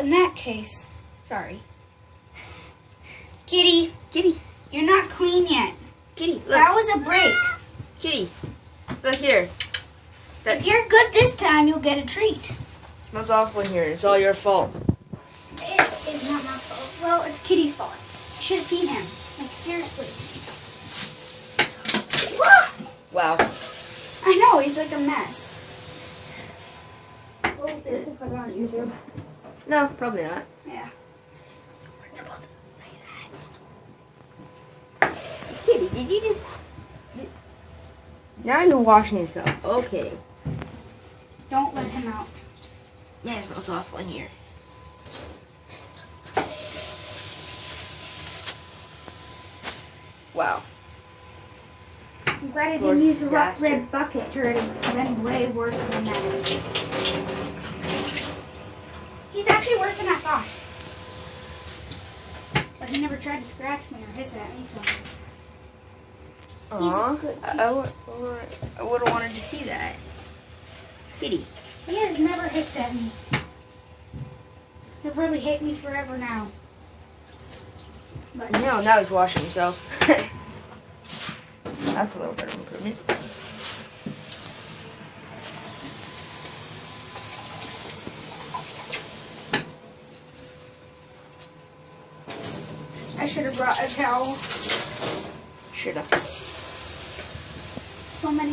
in that case, sorry. Kitty, Kitty, you're not clean yet. Kitty, look. That was a break. Kitty, look here. That If you're good this time, you'll get a treat. smells awful in here. It's all your fault. It is not my fault. Well, it's Kitty's fault. You should have seen him. Like, seriously. Wow. I know, he's like a mess. What was this? Put it on YouTube. No, probably not. Yeah. We're supposed to say that. Kitty, did you just... Now you're washing yourself. Okay. Don't let him out. Yeah, it smells awful in here. Wow. I'm glad I Floor's didn't use the disaster. red bucket or it would have been way worse than that is. He's actually worse than I thought. But he never tried to scratch me or hiss at me, so. Aw, good. I would have wanted to see that. Kitty. He has never hissed at me. He'll probably hate me forever now. But No, now he's washing himself. That's a little bit of improvement. I should have brought a towel. Should have. So many